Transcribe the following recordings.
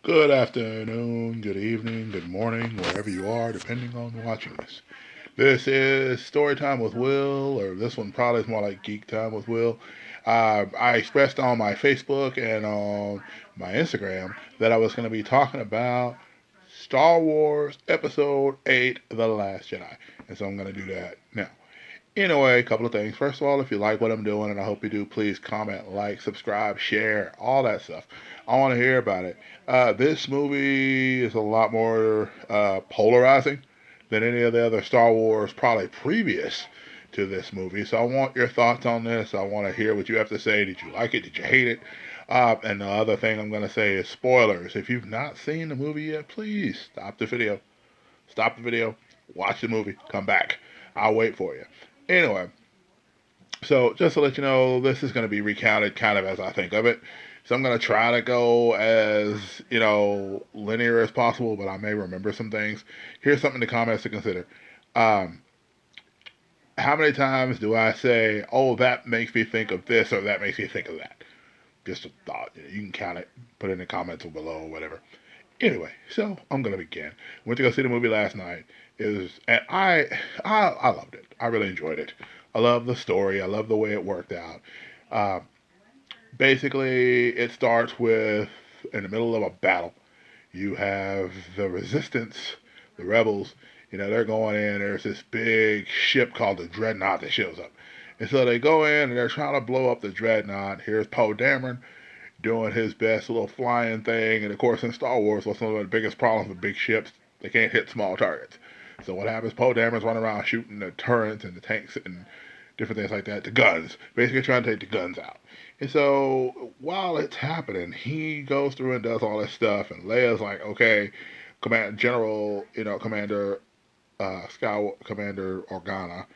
Good afternoon, good evening, good morning, wherever you are, depending on watching this. This is Storytime with Will, or this one probably is more like Geektime with Will. I expressed on my Facebook and on my Instagram that I was going to be talking about Star Wars Episode 8, The Last Jedi. And so I'm going to do that now. Anyway, a couple of things. First of all, if you like what I'm doing, and I hope you do, please comment, like, subscribe, share, all that stuff. I want to hear about it. This movie is a lot more polarizing than any of the other Star Wars probably previous to this movie. So I want your thoughts on this. I want to hear what you have to say. Did you like it? Did you hate it? And the other thing I'm going to say is spoilers. If you've not seen the movie yet, please stop the video. Stop the video. Watch the movie. Come back. I'll wait for you. Anyway, so just to let you know, this is going to be recounted kind of as I think of it. So I'm going to try to go as, linear as possible, but I may remember some things. Here's something in the comments to consider. Um, how many times do I say, oh, that makes me think of this or that makes me think of that? Just a thought. You can count it, put it in the comments or below or whatever. Anyway, so I'm going to begin. Went to go see the movie last night. And I loved it. I really enjoyed it. I love the story. I love the way it worked out. Uh, Basically, it starts with in the middle of a battle. You have the resistance, the rebels. They're going in. There's this big ship called the Dreadnought that shows up. And so they go in and they're trying to blow up the Dreadnought. Here's Poe Dameron doing his best little flying thing. And of course, in Star Wars, what's one of the biggest problems with big ships? They can't hit small targets. So what happens? Poe Dameron's running around shooting the turrets and the tanks and different things like that, the guns, basically trying to take the guns out. And so while it's happening, he goes through and does all this stuff, and Leia's like, okay, Command General, Commander Commander Organa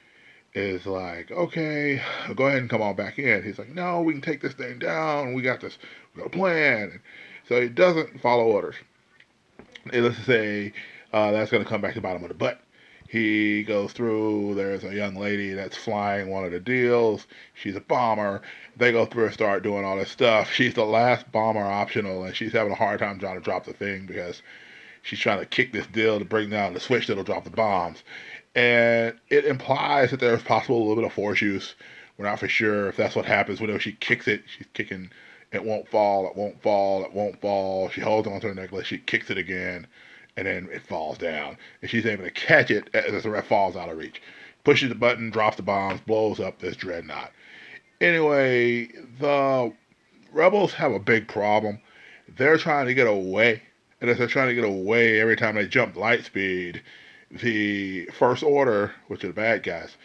is like, okay, go ahead and come on back in. He's like, no, we can take this thing down. We got this. We got a plan. And so he doesn't follow orders. And let's say that's going to come back to the bottom of the butt. He goes through. There's a young lady that's flying one of the deals. She's a bomber. They go through and start doing all this stuff. She's the last bomber optional, and she's having a hard time trying to drop the thing because she's trying to kick this deal to bring down the switch that'll drop the bombs. And it implies that there's possible a little bit of force use. We're not for sure if that's what happens. Whenever she kicks it, she's kicking. It won't fall. It won't fall. It won't fall. She holds onto her necklace. She kicks it again, and then it falls down. And she's able to catch it as the ref falls out of reach. Pushes the button, drops the bombs, blows up this dreadnought. Anyway, the rebels have a big problem. They're trying to get away, and as they're trying to get away, every time they jump light speed, the First Order, which are the bad guys,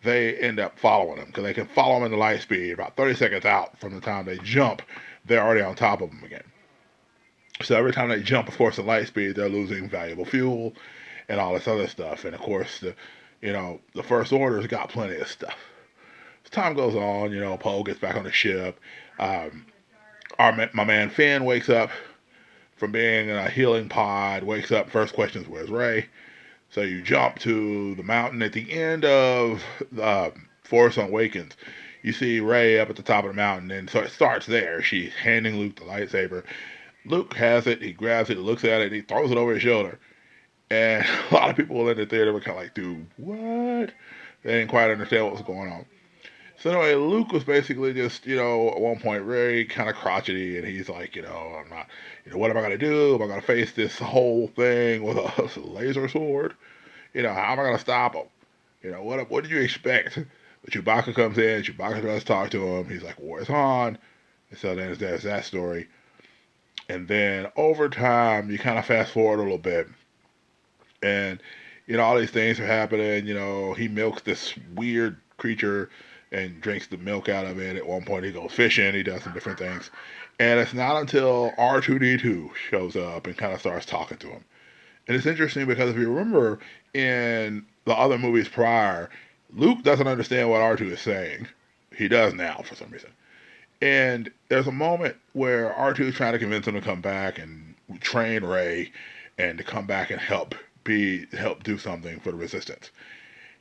they end up following them because they can follow them in the light speed. About 30 seconds out from the time they jump, they're already on top of them again. So every time they jump, of course, the light speed, they're losing valuable fuel and all this other stuff. And of course, the First Order's got plenty of stuff. As time goes on, Poe gets back on the ship. My man Finn wakes up from being in a healing pod. Wakes up. First question is, where's Rey? So you jump to the mountain at the end of Force Awakens. You see Rey up at the top of the mountain, and so it starts there. She's handing Luke the lightsaber. Luke has it. He grabs it, looks at it, he throws it over his shoulder. And a lot of people in the theater were kind of like, dude, what? They didn't quite understand what was going on. So anyway, Luke was basically just, at one point very kind of crotchety, and he's like, I'm not, what am I gonna do? Am I gonna face this whole thing with a laser sword? How am I gonna stop him? What did you expect? But Chewbacca comes in, Chewbacca tries to talk to him. He's like, war is on. And so then there's that story. And then over time, you kind of fast forward a little bit, and all these things are happening. He milks this weird creature and drinks the milk out of it. At one point, he goes fishing. He does some different things. And it's not until R2D2 shows up and kind of starts talking to him. And it's interesting because if you remember in the other movies prior, Luke doesn't understand what R2 is saying. He does now for some reason. And there's a moment where R2 is trying to convince him to come back and train Rey and to come back and help do something for the Resistance.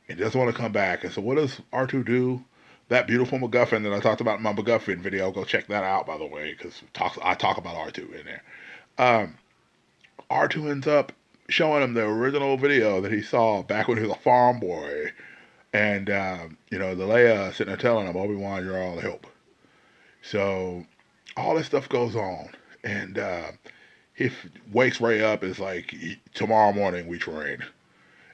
And he doesn't want to come back. And so what does R2 do? That beautiful MacGuffin that I talked about in my MacGuffin video, go check that out, by the way, because I talk about R2 in there. R2 ends up showing him the original video that he saw back when he was a farm boy. And, the Leia sitting there telling him, Obi-Wan, you're all the help. So all this stuff goes on. And he wakes Rey up. It's like, tomorrow morning we train.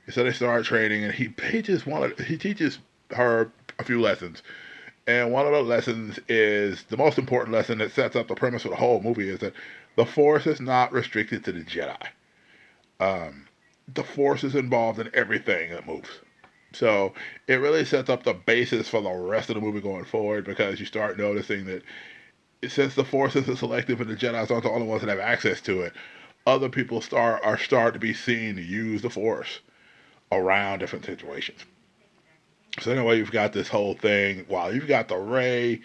And so they start training, and he teaches her a few lessons. And one of the lessons is the most important lesson that sets up the premise for the whole movie is that the Force is not restricted to the Jedi. The Force is involved in everything that moves. So it really sets up the basis for the rest of the movie going forward, because you start noticing that since the Force isn't selective and the Jedi aren't the only ones that have access to it, other people are start to be seen to use the Force around different situations. So anyway, you've got this whole thing. While you've got the Rey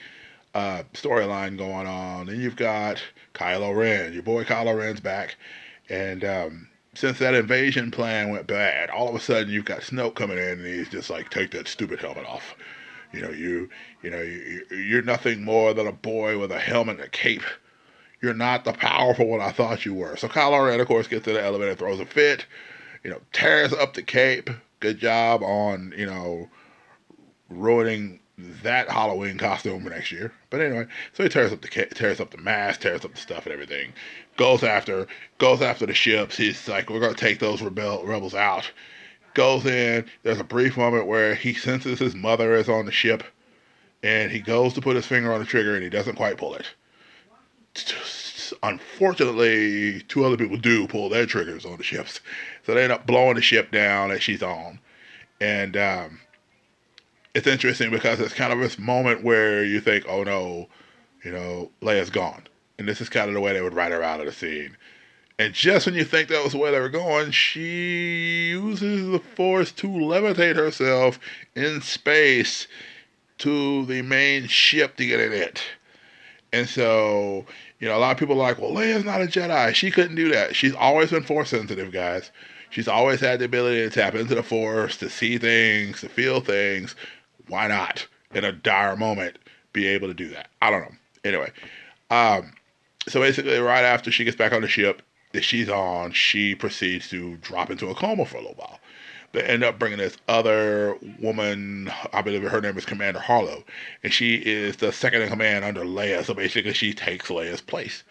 storyline going on, then you've got Kylo Ren. Your boy Kylo Ren's back, and since that invasion plan went bad, all of a sudden you've got Snoke coming in, and he's just like, take that stupid helmet off. You're nothing more than a boy with a helmet and a cape. You're not the powerful one I thought you were. So Kylo Ren, of course, gets to the elevator, throws a fit, tears up the cape. Good job on, ruining that Halloween costume for next year. But anyway, so he tears up the mask, tears up the stuff and everything. Goes after the ships. He's like, we're gonna take those rebels out. Goes in. There's a brief moment where he senses his mother is on the ship, and he goes to put his finger on the trigger, and he doesn't quite pull it. Unfortunately, two other people do pull their triggers on the ships, so they end up blowing the ship down that she's on. And it's interesting because it's kind of this moment where you think, oh no, Leia's gone. And this is kind of the way they would write her out of the scene. And just when you think that was the way they were going, she uses the Force to levitate herself in space to the main ship to get in it. And so, a lot of people are like, well, Leia's not a Jedi. She couldn't do that. She's always been Force sensitive, guys. She's always had the ability to tap into the Force, to see things, to feel things. Why not, in a dire moment, be able to do that? I don't know. Anyway, so basically right after she gets back on the ship that she's on, she proceeds to drop into a coma for a little while. They end up bringing this other woman, I believe her name is Commander Harlow, and she is the second in command under Leia, so basically she takes Leia's place.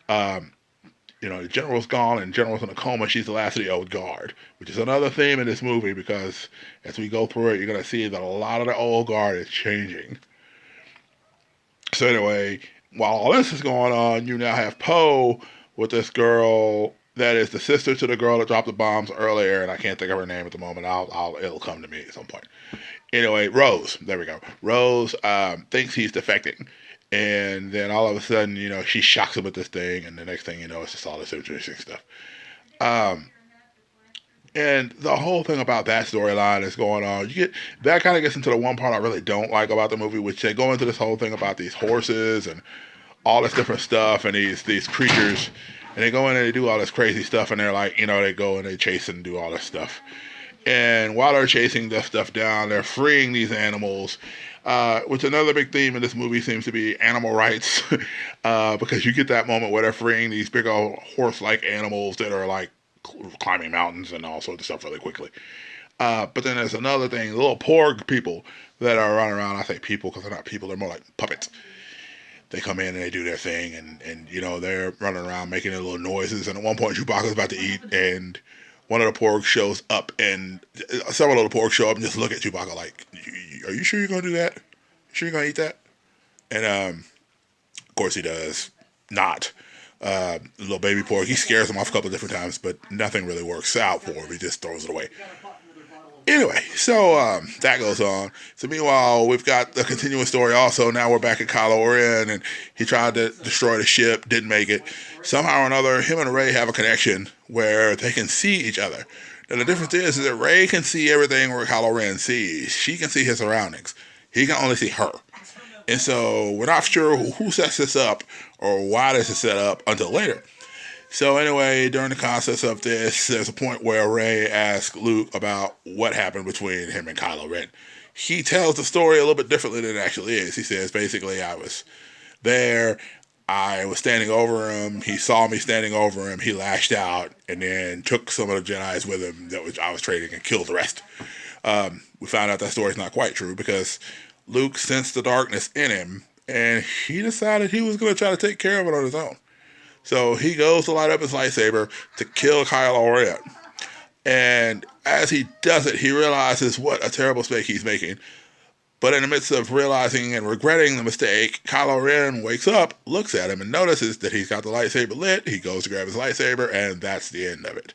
The general's gone and general's in a coma. She's the last of the old guard, which is another theme in this movie, because as we go through it, you're going to see that a lot of the old guard is changing. So anyway, while all this is going on, you now have Poe with this girl that is the sister to the girl that dropped the bombs earlier, and I can't think of her name at the moment. It'll come to me at some point. Anyway, Rose. There we go. Rose thinks he's defecting. And then all of a sudden, she shocks him with this thing, and the next thing you know, it's just all this interesting stuff. And the whole thing about that storyline is going on. That kind of gets into the one part I really don't like about the movie, which they go into this whole thing about these horses and all this different stuff, and these creatures, and they go in and they do all this crazy stuff, and they're like, they go and they chase and do all this stuff. And while they're chasing this stuff down, they're freeing these animals. Which another big theme in this movie seems to be animal rights, because you get that moment where they're freeing these big old horse-like animals that are like climbing mountains and all sorts of stuff really quickly. But then there's another thing, little Porg people that are running around. I say people because they're not people, they're more like puppets. They come in and they do their thing, and they're running around making their little noises. And at one point, Chewbacca's about to eat, and one of the Porgs shows up, and several of the Porgs show up and just look at Chewbacca like, are you sure you're going to do that? You sure you're going to eat that? And, of course he does not. The little baby Porg, he scares him off a couple of different times, but nothing really works out for him. He just throws it away. Anyway, so that goes on. So meanwhile, we've got the continuing story also. Now we're back at Kylo Ren, and he tried to destroy the ship, didn't make it. Somehow or another, him and Rey have a connection where they can see each other. Now the difference is that Rey can see everything where Kylo Ren sees. She can see his surroundings. He can only see her. And so we're not sure who sets this up or why this is set up until later. So anyway, during the process of this, there's a point where Rey asks Luke about what happened between him and Kylo Ren. He tells the story a little bit differently than it actually is. He says, basically, I was there, I was standing over him. He saw me standing over him. He lashed out and then took some of the Jedi's with him I was trading and killed the rest. We found out that story's not quite true because Luke sensed the darkness in him and he decided he was going to try to take care of it on his own. So he goes to light up his lightsaber to kill Kylo Ren. And as he does it, he realizes what a terrible mistake he's making. But in the midst of realizing and regretting the mistake, Kylo Ren wakes up, looks at him, and notices that he's got the lightsaber lit. He goes to grab his lightsaber, and that's the end of it.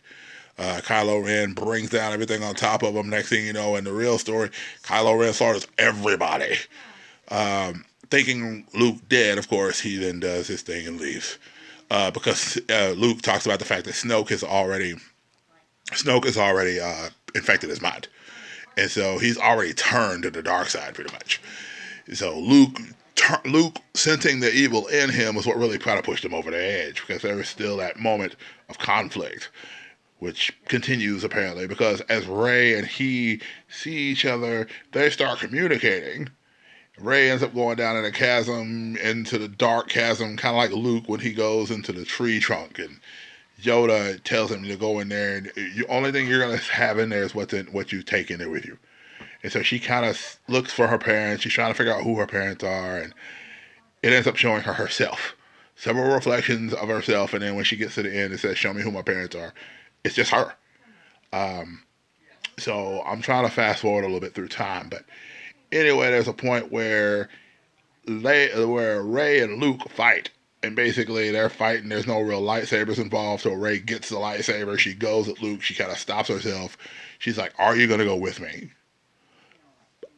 Kylo Ren brings down everything on top of him. Next thing you know, in the real story, Kylo Ren slaughters everybody. Thinking Luke dead, of course, he then does his thing and leaves. Because Luke talks about the fact that Snoke has already infected his mind. And so he's already turned to the dark side pretty much. So Luke sensing the evil in him was what really kind of pushed him over the edge, because there was still that moment of conflict, which continues apparently, because as Rey and he see each other, they start communicating. Rey ends up going down in a chasm, into the dark chasm, kind of like Luke when he goes into the tree trunk, and Yoda tells him to go in there, and the only thing you're going to have in there is what you take in there with you. And so she kind of looks for her parents. She's trying to figure out who her parents are, and it ends up showing her herself. Several reflections of herself, and then when she gets to the end, it says, "Show me who my parents are." It's just her. So I'm trying to fast forward a little bit through time, but anyway, there's a point where Rey and Luke fight. And basically, they're fighting. There's no real lightsabers involved. So Rey gets the lightsaber. She goes at Luke. She kind of stops herself. She's like, "Are you going to go with me?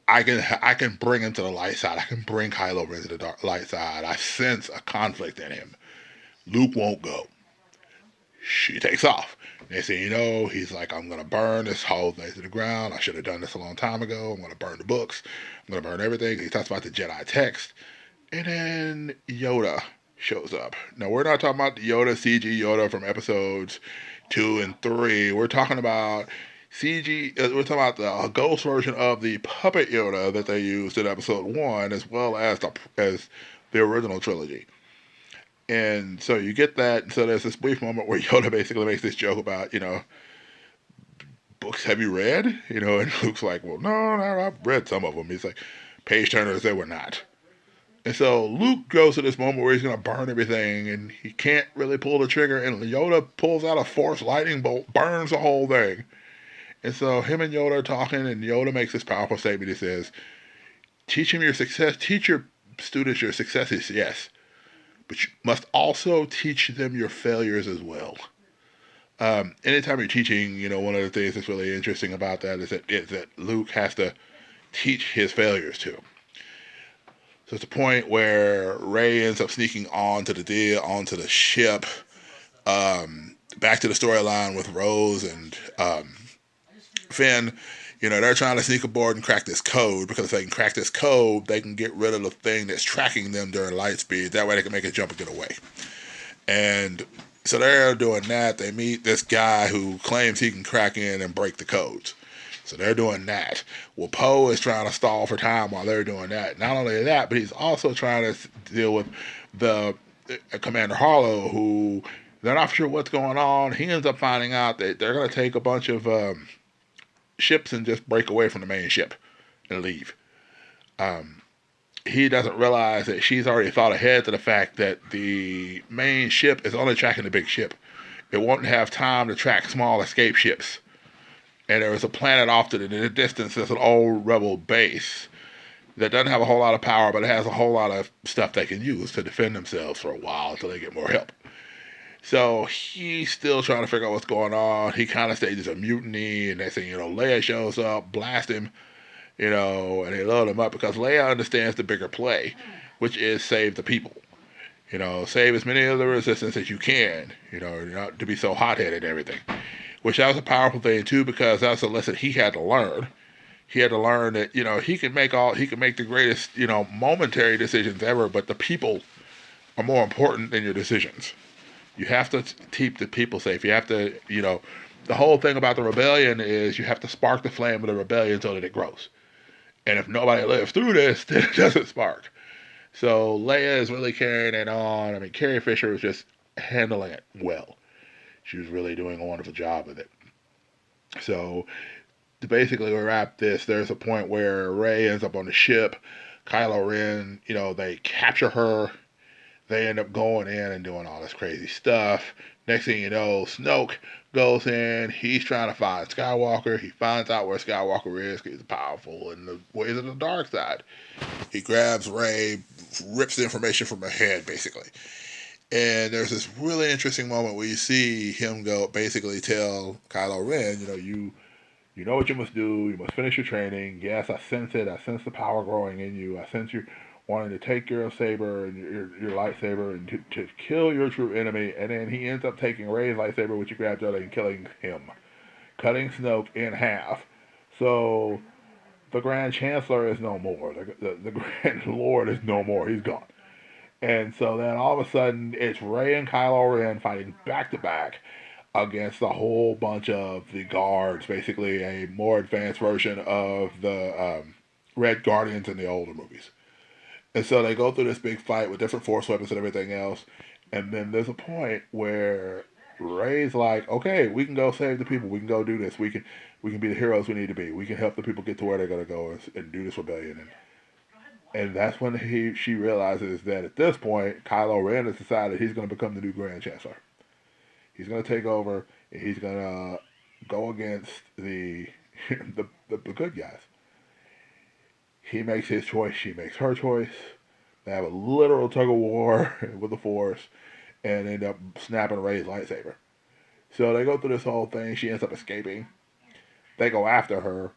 I can bring him to the light side. I can bring Kylo Ren to the light side. I sense a conflict in him. Luke won't go." She takes off. Next thing you know, he's like, "I'm going to burn this whole thing to the ground. I should have done this a long time ago. I'm going to burn the books. I'm going to burn everything." He talks about the Jedi text. And then Yoda shows up. Now, we're not talking about the Yoda, CG Yoda from episodes 2 and 3. We're talking about we're talking about the ghost version of the puppet Yoda that they used in episode 1, as well as the original trilogy. And so you get that. So there's this brief moment where Yoda basically makes this joke about, books have you read? And Luke's like, "Well, no, I've read some of them." He's like, "Page turners, they were not." And so Luke goes to this moment where he's going to burn everything, and he can't really pull the trigger, and Yoda pulls out a force lightning bolt, burns the whole thing. And so him and Yoda are talking, and Yoda makes this powerful statement. He says, teach your students your successes, yes, but you must also teach them your failures as well. Anytime you're teaching, one of the things that's really interesting about that is that Luke has to teach his failures too. So it's a point where Rey ends up sneaking onto the ship, back to the storyline with Rose and Finn. They're trying to sneak aboard and crack this code, because if they can crack this code, they can get rid of the thing that's tracking them during light speed. That way they can make a jump and get away. And so they're doing that. They meet this guy who claims he can crack in and break the codes. So they're doing that. Well, Poe is trying to stall for time while they're doing that. Not only that, but he's also trying to deal with the Commander Harlow, who they're not sure what's going on. He ends up finding out that they're going to take a bunch of ships and just break away from the main ship and leave. He doesn't realize that she's already thought ahead to the fact that the main ship is only tracking the big ship. It won't have time to track small escape ships. And there is a planet off to the distance that's an old rebel base that doesn't have a whole lot of power, but it has a whole lot of stuff they can use to defend themselves for a while until they get more help. So he's still trying to figure out what's going on. He kind of stages a mutiny, and next thing Leia shows up, blast him, and they load him up, because Leia understands the bigger play, which is save the people. Save as many of the resistance as you can, not to be so hot-headed and everything. Which that was a powerful thing too, because that's a lesson he had to learn. He had to learn that, he can make the greatest, momentary decisions ever, but the people are more important than your decisions. You have to keep the people safe. You have to, the whole thing about the rebellion is you have to spark the flame of the rebellion so that it grows. And if nobody lives through this, then it doesn't spark. So Leia is really carrying it on. I mean, Carrie Fisher was just handling it well. She was really doing a wonderful job with it. So to basically wrap this, there's a point where Rey ends up on the ship. Kylo Ren, they capture her. They end up going in and doing all this crazy stuff. Next thing you know, Snoke goes in. He's trying to find Skywalker. He finds out where Skywalker is because he's powerful in the ways of the dark side. He grabs Rey, rips the information from her head, basically. And there's this really interesting moment where you see him go basically tell Kylo Ren, you know what you must do. You must finish your training. Yes, I sense it. I sense the power growing in you. I sense you wanting to take your saber and your lightsaber and to kill your true enemy. And then he ends up taking Rey's lightsaber, which he grabs out and killing him, cutting Snoke in half. So the Grand Chancellor is no more. The Grand Lord is no more. He's gone. And so then all of a sudden, it's Rey and Kylo Ren fighting back to back against a whole bunch of the guards, basically a more advanced version of the Red Guardians in the older movies. And so they go through this big fight with different force weapons and everything else. And then there's a point where Rey's like, okay, we can go save the people. We can go do this. We can be the heroes we need to be. We can help the people get to where they're going to go and do this rebellion. And that's when she realizes that at this point, Kylo Ren has decided he's going to become the new Grand Chancellor. He's going to take over, and he's going to go against the good guys. He makes his choice. She makes her choice. They have a literal tug of war with the Force, and end up snapping Rey's lightsaber. So they go through this whole thing. She ends up escaping. They go after her.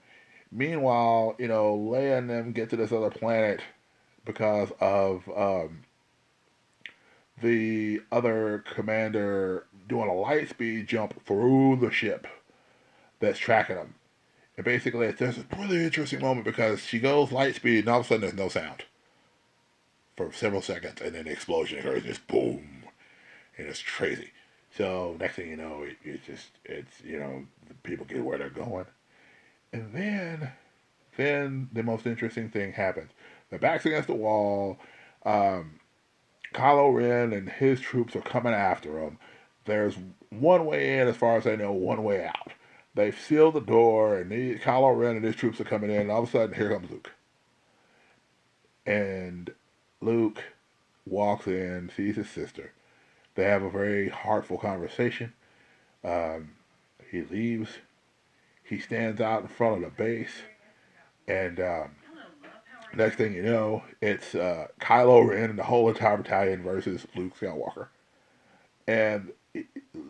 Meanwhile, Leia and them get to this other planet because of the other commander doing a light speed jump through the ship that's tracking them. And basically, it's just a really interesting moment because she goes light speed and all of a sudden there's no sound for several seconds, and then the explosion occurs, just boom, and it's crazy. So next thing you know, it's the people get where they're going. And then the most interesting thing happens. Their back's against the wall. Kylo Ren and his troops are coming after him. There's one way in, as far as I know, one way out. They've sealed the door, and Kylo Ren and his troops are coming in, and all of a sudden, here comes Luke. And Luke walks in, sees his sister. They have a very heartful conversation. He leaves. He stands out in front of the base, and next thing you know, it's Kylo Ren and the whole entire battalion versus Luke Skywalker. And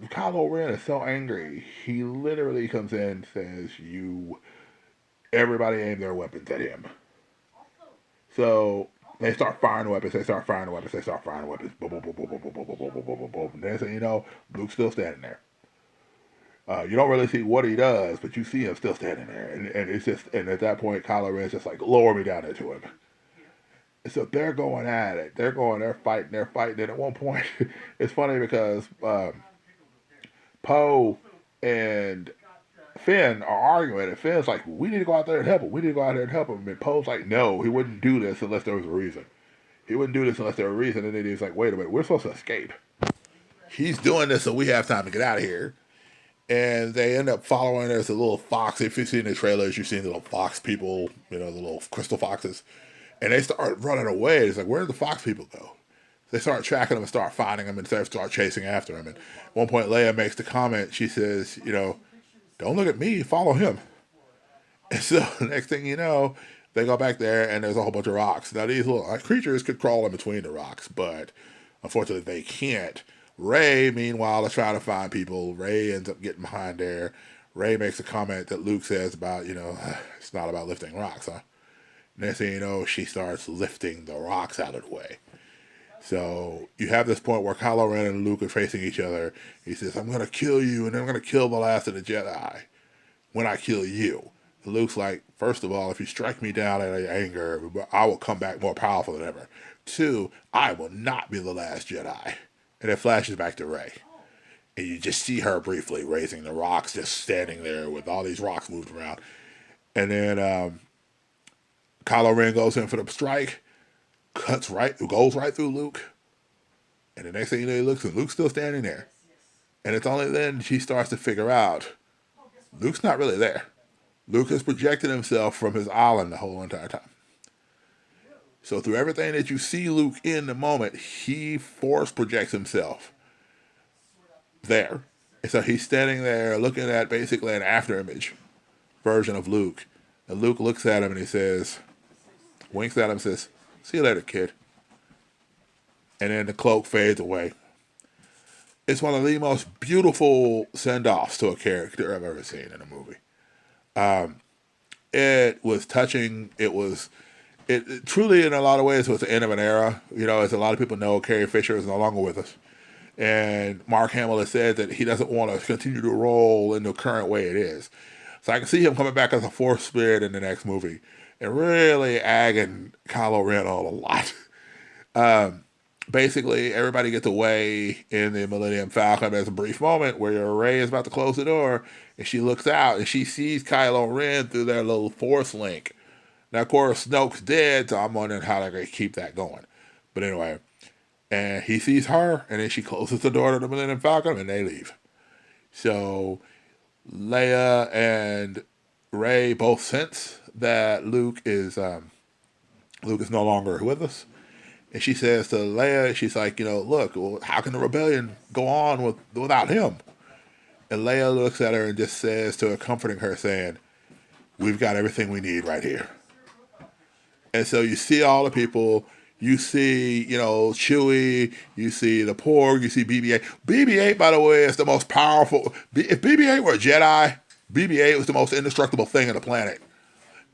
Kylo Ren is so angry, he literally comes in and says, everybody aim their weapons at him. So they start firing weapons, Boom, boom, boom, boom, boom, boom, boom, boom, boom, boom, boom, boom. And next thing you know, Luke's still standing there. You don't really see what he does, but you see him still standing there. And it's just, and at that point, Kylo Ren's just like, lower me down into him. And so they're going at it. They're fighting. And at one point, it's funny because Poe and Finn are arguing, and Finn's like, we need to go out there and help him. And Poe's like, no, he wouldn't do this unless there was a reason. And then he's like, wait a minute, we're supposed to escape. He's doing this so we have time to get out of here. And they end up following. There's a little fox. If you've seen the trailers, you've seen the little fox people, the little crystal foxes. And they start running away. It's like, where did the fox people go? They start tracking them and start finding them and start chasing after them. And at one point, Leia makes the comment. She says, don't look at me, follow him. And so the next thing you know, they go back there and there's a whole bunch of rocks. Now, these little creatures could crawl in between the rocks, but unfortunately they can't. Rey, meanwhile, is trying to find people. Rey ends up getting behind there. Rey makes a comment that Luke says about, it's not about lifting rocks, huh? Next thing you know, she starts lifting the rocks out of the way. So you have this point where Kylo Ren and Luke are facing each other. He says, I'm going to kill you, and then I'm going to kill the last of the Jedi when I kill you. And Luke's like, first of all, if you strike me down out of anger, I will come back more powerful than ever. 2, I will not be the last Jedi. And it flashes back to Rey. And you just see her briefly raising the rocks, just standing there with all these rocks moved around. And then Kylo Ren goes in for the strike. goes right through Luke. And the next thing you know, he looks and Luke's still standing there. And it's only then she starts to figure out Luke's not really there. Luke has projected himself from his island the whole entire time. So through everything that you see Luke in the moment, he force projects himself there. And so he's standing there looking at basically an after image version of Luke. And Luke looks at him and he says, winks at him and says, "See you later, kid." And then the cloak fades away. It's one of the most beautiful send-offs to a character I've ever seen in a movie. It was touching. It truly, in a lot of ways, was the end of an era. You know, as a lot of people know, Carrie Fisher is no longer with us. And Mark Hamill has said that he doesn't want to continue to roll in the current way it is. So I can see him coming back as a force spirit in the next movie and really agging Kylo Ren on a lot. Basically, everybody gets away in the Millennium Falcon. There's a brief moment where Rey is about to close the door, and she looks out, and she sees Kylo Ren through their little force link. Now, of course, Snoke's dead, so I'm wondering how they're going to keep that going. But anyway, and he sees her, and then she closes the door to the Millennium Falcon, and they leave. So Leia and Rey both sense that Luke is no longer with us. And she says to Leia, she's like, look, well, how can the rebellion go on without him? And Leia looks at her and just says to her, comforting her, saying, "We've got everything we need right here." And so you see all the people, you see, Chewie, you see the Porg, you see BB-8. BB-8, by the way, is the most powerful. If BB-8 were a Jedi, BB-8 was the most indestructible thing on the planet.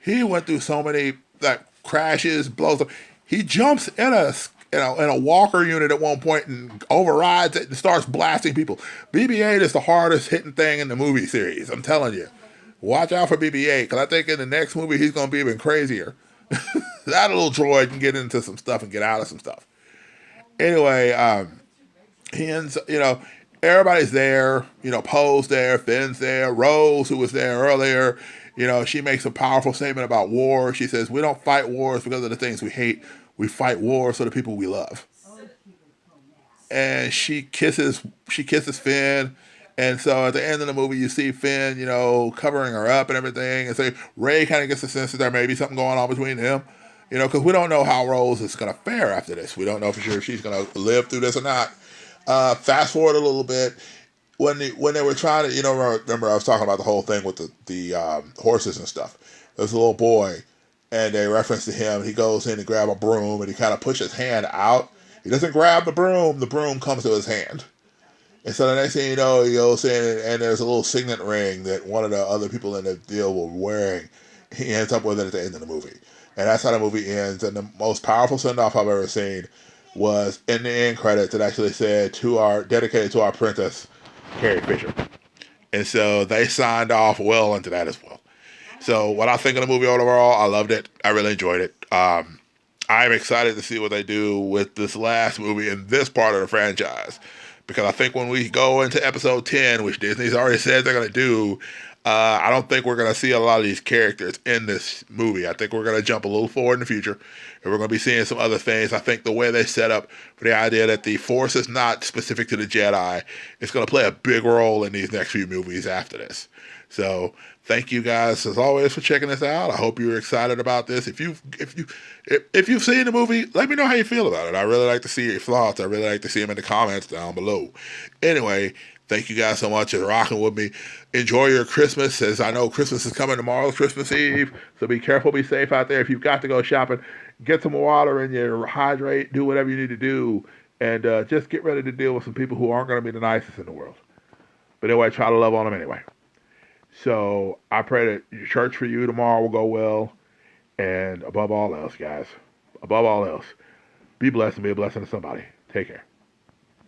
He went through so many crashes, blows up. He jumps in a walker unit at one point and overrides it and starts blasting people. BB-8 is the hardest hitting thing in the movie series. I'm telling you. Watch out for BB-8, because I think in the next movie he's going to be even crazier. That little droid can get into some stuff and get out of some stuff. Anyway, he ends, everybody's there. Poe's there, Finn's there, Rose, who was there earlier. She makes a powerful statement about war. She says, "We don't fight wars because of the things we hate. We fight wars for the people we love." And she kisses Finn. And so at the end of the movie, you see Finn, covering her up and everything. And so Rey kind of gets the sense that there may be something going on between them, because we don't know how Rose is going to fare after this. We don't know for sure if she's going to live through this or not. Fast forward a little bit. When they were trying to, remember I was talking about the whole thing with the horses and stuff. There's a little boy, and they reference to him. He goes in to grab a broom, and he kind of pushes his hand out. He doesn't grab the broom comes to his hand. And so the next thing you know, he goes in, and there's a little signet ring that one of the other people in the deal were wearing. He ends up with it at the end of the movie. And that's how the movie ends. And the most powerful send-off I've ever seen was in the end credits. It actually said, dedicated to our princess, Carrie Fisher. And so they signed off well into that as well. So what I think of the movie overall, I loved it. I really enjoyed it. I'm excited to see what they do with this last movie in this part of the franchise. Because I think when we go into episode 10, which Disney's already said they're going to do, I don't think we're going to see a lot of these characters in this movie. I think we're going to jump a little forward in the future, and we're going to be seeing some other things. I think the way they set up for the idea that the Force is not specific to the Jedi, it's going to play a big role in these next few movies after this. So thank you guys, as always, for checking this out. I hope you're excited about this. If you've seen the movie, let me know how you feel about it. I really like to see your thoughts. I really like to see them in the comments down below. Anyway, thank you guys so much for rocking with me. Enjoy your Christmas, as I know Christmas is coming tomorrow, Christmas Eve. So be careful, be safe out there. If you've got to go shopping, get some water in you, hydrate, do whatever you need to do, and just get ready to deal with some people who aren't going to be the nicest in the world. But anyway, try to love on them anyway. So I pray that your church for you tomorrow will go well. And above all else, guys, above all else, be blessed and be a blessing to somebody. Take care.